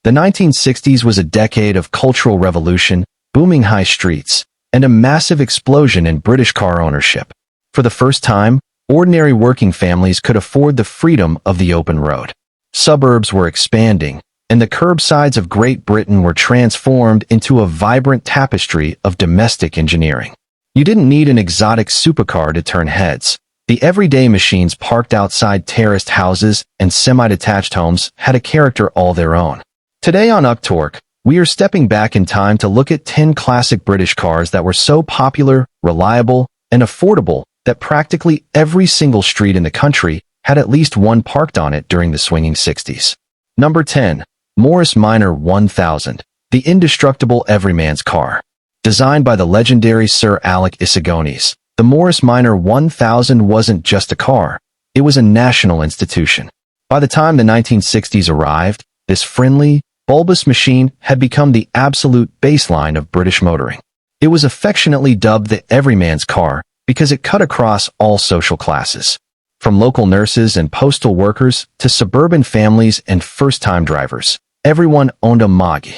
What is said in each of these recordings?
The 1960s was a decade of cultural revolution, booming high streets, and a massive explosion in British car ownership. For the first time, ordinary working families could afford the freedom of the open road. Suburbs were expanding, and the curbsides of Great Britain were transformed into a vibrant tapestry of domestic engineering. You didn't need an exotic supercar to turn heads. The everyday machines parked outside terraced houses and semi-detached homes had a character all their own. Today on UKTorque, we are stepping back in time to look at 10 classic British cars that were so popular, reliable, and affordable that practically every single street in the country had at least one parked on it during the swinging 60s. Number 10. Morris Minor 1000, the indestructible everyman's car. Designed by the legendary Sir Alec Isagones, the Morris Minor 1000 wasn't just a car, it was a national institution. By the time the 1960s arrived, this friendly, bulbous machine had become the absolute baseline of British motoring. It was affectionately dubbed the everyman's car because it cut across all social classes. From local nurses and postal workers to suburban families and first-time drivers, everyone owned a Moggy.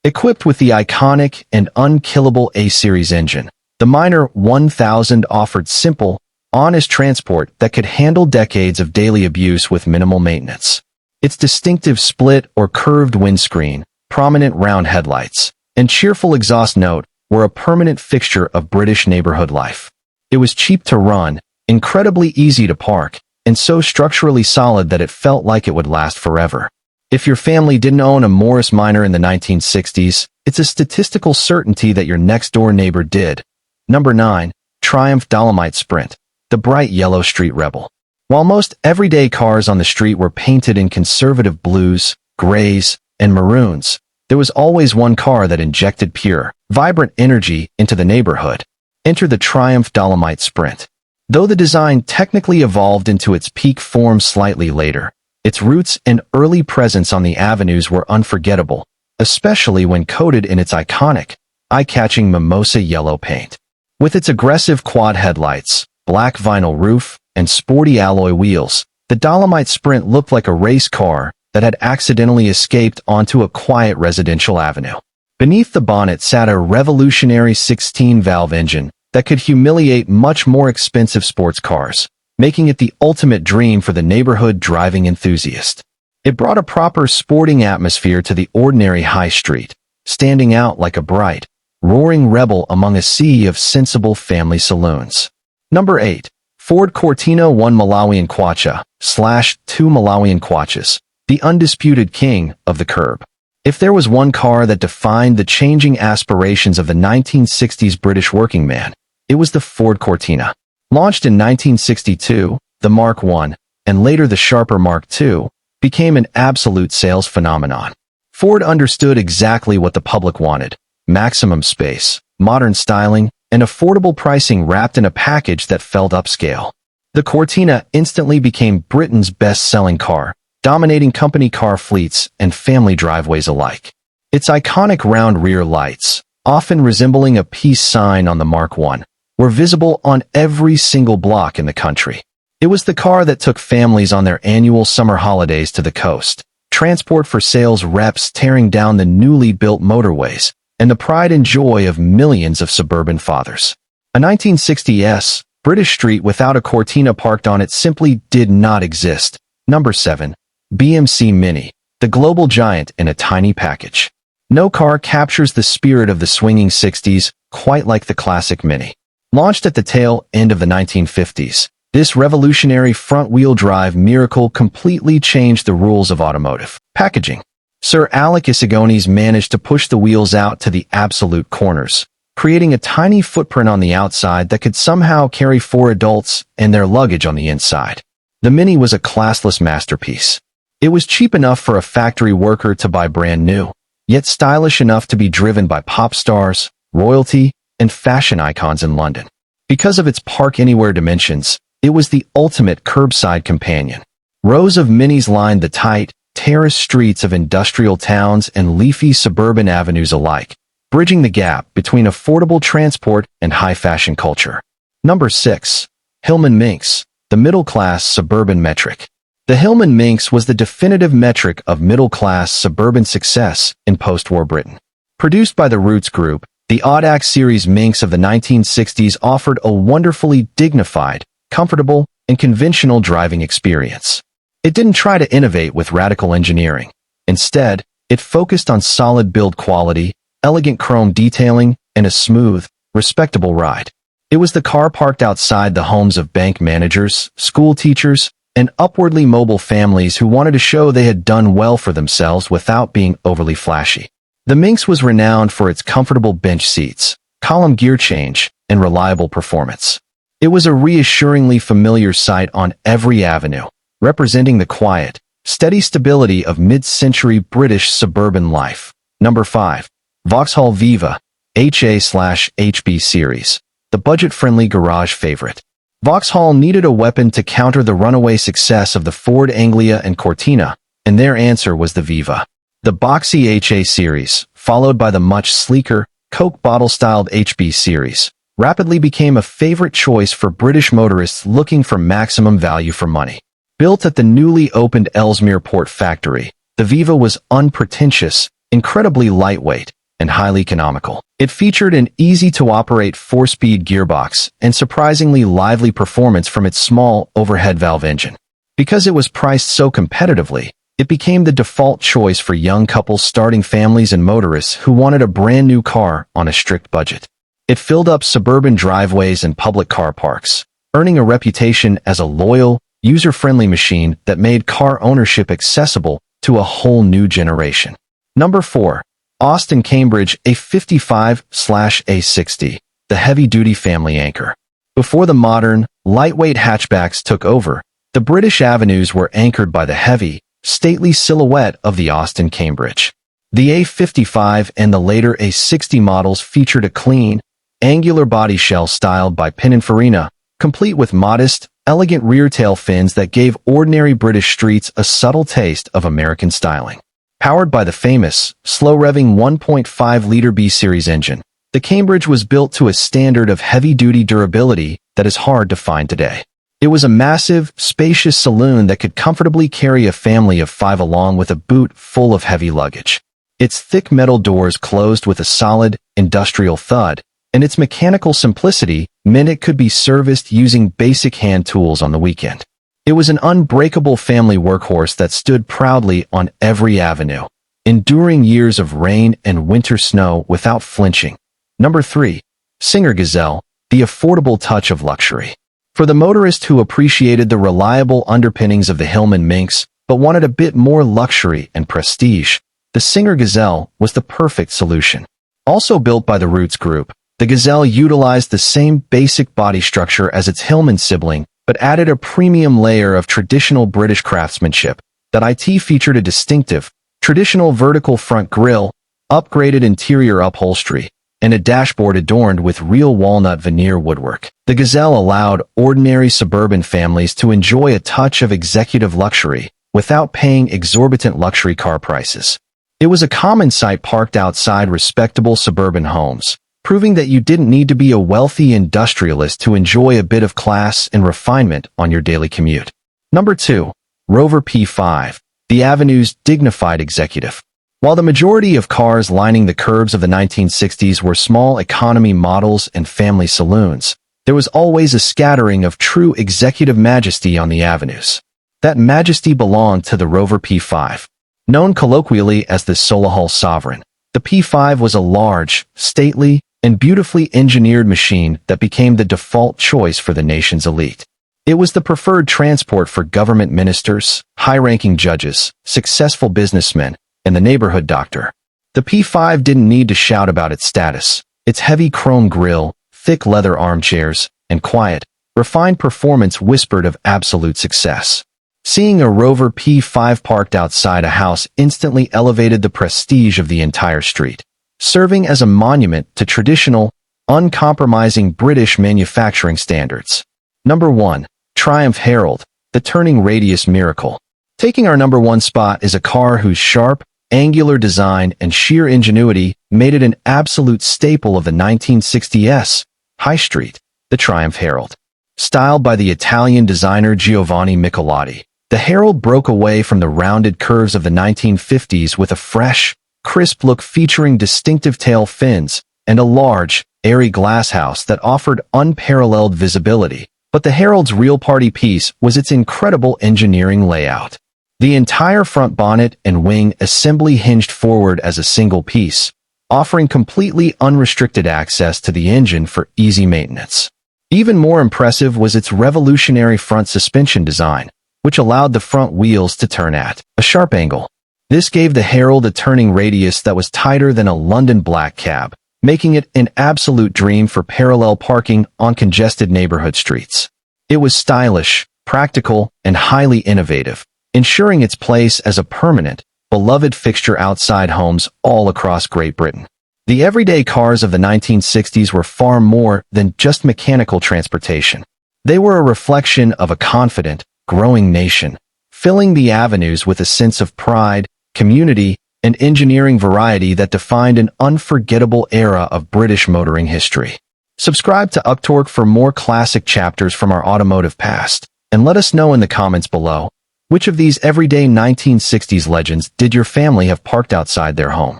Equipped with the iconic and unkillable A-Series engine, the Minor 1000 offered simple, honest transport that could handle decades of daily abuse with minimal maintenance. Its distinctive split or curved windscreen, prominent round headlights, and cheerful exhaust note were a permanent fixture of British neighborhood life. It was cheap to run, incredibly easy to park, and so structurally solid that it felt like it would last forever. If your family didn't own a Morris Minor in the 1960s, it's a statistical certainty that your next-door neighbor did. Number 9. Triumph Dolomite Sprint, the bright yellow street rebel. While most everyday cars on the street were painted in conservative blues, grays, and maroons, there was always one car that injected pure, vibrant energy into the neighborhood. Enter the Triumph Dolomite Sprint. Though the design technically evolved into its peak form slightly later, its roots and early presence on the avenues were unforgettable, especially when coated in its iconic, eye-catching mimosa yellow paint. With its aggressive quad headlights, black vinyl roof, and sporty alloy wheels, the Dolomite Sprint looked like a race car that had accidentally escaped onto a quiet residential avenue. Beneath the bonnet sat a revolutionary 16-valve engine that could humiliate much more expensive sports cars, making it the ultimate dream for the neighborhood driving enthusiast. It brought a proper sporting atmosphere to the ordinary high street, standing out like a bright, roaring rebel among a sea of sensible family saloons. Number 8. Ford Cortina 1 Malawian Kwacha / 2 Malawian Kwachas, the undisputed king of the curb. If there was one car that defined the changing aspirations of the 1960s British working man, it was the Ford Cortina. Launched in 1962, the Mark I, and later the sharper Mark II, became an absolute sales phenomenon. Ford understood exactly what the public wanted: maximum space, modern styling, and affordable pricing wrapped in a package that felt upscale. The Cortina instantly became Britain's best-selling car, dominating company car fleets and family driveways alike. Its iconic round rear lights, often resembling a peace sign on the Mark I, were visible on every single block in the country. It was the car that took families on their annual summer holidays to the coast, transport for sales reps tearing down the newly built motorways, and the pride and joy of millions of suburban fathers. A 1960s British street without a Cortina parked on it simply did not exist. Number 7. BMC Mini, the global giant in a tiny package. No car captures the spirit of the swinging 60s quite like the classic Mini. Launched at the tail end of the 1950s, this revolutionary front-wheel drive miracle completely changed the rules of automotive packaging. Sir Alec Isagones managed to push the wheels out to the absolute corners, creating a tiny footprint on the outside that could somehow carry 4 adults and their luggage on the inside. The Mini was a classless masterpiece. It was cheap enough for a factory worker to buy brand new, yet stylish enough to be driven by pop stars, royalty, and fashion icons in London. Because of its park-anywhere dimensions, it was the ultimate curbside companion. Rows of Minis lined the tight, terraced streets of industrial towns and leafy suburban avenues alike, bridging the gap between affordable transport and high-fashion culture. Number 6. Hillman Minx, the middle-class suburban metric. The Hillman Minx was the definitive metric of middle-class suburban success in post-war Britain. Produced by the Roots Group, the Audax series Minx of the 1960s offered a wonderfully dignified, comfortable, and conventional driving experience. It didn't try to innovate with radical engineering. Instead, it focused on solid build quality, elegant chrome detailing, and a smooth, respectable ride. It was the car parked outside the homes of bank managers, school teachers, and upwardly mobile families who wanted to show they had done well for themselves without being overly flashy. The Minx was renowned for its comfortable bench seats, column gear change, and reliable performance. It was a reassuringly familiar sight on every avenue, representing the quiet, steady stability of mid-century British suburban life. Number 5. Vauxhall Viva, HA/HB series, the budget-friendly garage favorite. Vauxhall needed a weapon to counter the runaway success of the Ford Anglia and Cortina, and their answer was the Viva. The boxy HA series, followed by the much sleeker, Coke bottle-styled HB series, rapidly became a favorite choice for British motorists looking for maximum value for money. Built at the newly opened Ellesmere Port factory, the Viva was unpretentious, incredibly lightweight, and highly economical. It featured an easy-to-operate 4-speed gearbox and surprisingly lively performance from its small overhead valve engine. Because it was priced so competitively, it became the default choice for young couples starting families and motorists who wanted a brand-new car on a strict budget. It filled up suburban driveways and public car parks, earning a reputation as a loyal, user-friendly machine that made car ownership accessible to a whole new generation. Number 4. Austin Cambridge A55/A60, the heavy-duty family anchor. Before the modern, lightweight hatchbacks took over, the British avenues were anchored by the heavy, stately silhouette of the Austin Cambridge. The A55 and the later A60 models featured a clean, angular body shell styled by Pininfarina, complete with modest, elegant rear tail fins that gave ordinary British streets a subtle taste of American styling. Powered by the famous, slow-revving 1.5-liter B-Series engine, the Cambridge was built to a standard of heavy-duty durability that is hard to find today. It was a massive, spacious saloon that could comfortably carry a family of 5 along with a boot full of heavy luggage. Its thick metal doors closed with a solid, industrial thud, and its mechanical simplicity meant it could be serviced using basic hand tools on the weekend. It was an unbreakable family workhorse that stood proudly on every avenue, enduring years of rain and winter snow without flinching. Number 3. Singer Gazelle, the affordable touch of luxury. For the motorist who appreciated the reliable underpinnings of the Hillman Minx but wanted a bit more luxury and prestige, the Singer Gazelle was the perfect solution. Also built by the Roots Group, the Gazelle utilized the same basic body structure as its Hillman sibling, but added a premium layer of traditional British craftsmanship. That IT featured a distinctive, traditional vertical front grille, upgraded interior upholstery, and a dashboard adorned with real walnut veneer woodwork. The Gazelle allowed ordinary suburban families to enjoy a touch of executive luxury without paying exorbitant luxury car prices. It was a common sight parked outside respectable suburban homes, proving that you didn't need to be a wealthy industrialist to enjoy a bit of class and refinement on your daily commute. Number 2. Rover P5, the Avenue's dignified executive. While the majority of cars lining the curbs of the 1960s were small economy models and family saloons, there was always a scattering of true executive majesty on the avenues. That majesty belonged to the Rover P5. Known colloquially as the Solihull Sovereign, the P5 was a large, stately, and beautifully engineered machine that became the default choice for the nation's elite. It was the preferred transport for government ministers, high-ranking judges, successful businessmen, and the neighborhood doctor. The P5 didn't need to shout about its status. Its heavy chrome grille, thick leather armchairs, and quiet, refined performance whispered of absolute success. Seeing a Rover P5 parked outside a house instantly elevated the prestige of the entire street, serving as a monument to traditional, uncompromising British manufacturing standards. Number 1. Triumph Herald, the turning radius miracle. Taking our number 1 spot is a car whose sharp, angular design and sheer ingenuity made it an absolute staple of the 1960s high street, the Triumph Herald. Styled by the Italian designer Giovanni Michelotti, The Herald broke away from the rounded curves of the 1950s with a fresh, crisp look featuring distinctive tail fins and a large, airy glasshouse that offered unparalleled visibility. But the Herald's real party piece was its incredible engineering layout. The entire front bonnet and wing assembly hinged forward as a single piece, offering completely unrestricted access to the engine for easy maintenance. Even more impressive was its revolutionary front suspension design, which allowed the front wheels to turn at a sharp angle. This gave the Herald a turning radius that was tighter than a London black cab, making it an absolute dream for parallel parking on congested neighborhood streets. It was stylish, practical, and highly innovative, ensuring its place as a permanent, beloved fixture outside homes all across Great Britain. The everyday cars of the 1960s were far more than just mechanical transportation. They were a reflection of a confident, growing nation, filling the avenues with a sense of pride, community, and engineering variety that defined an unforgettable era of British motoring history. Subscribe to UKTorque for more classic chapters from our automotive past, and let us know in the comments below, which of these everyday 1960s legends did your family have parked outside their home?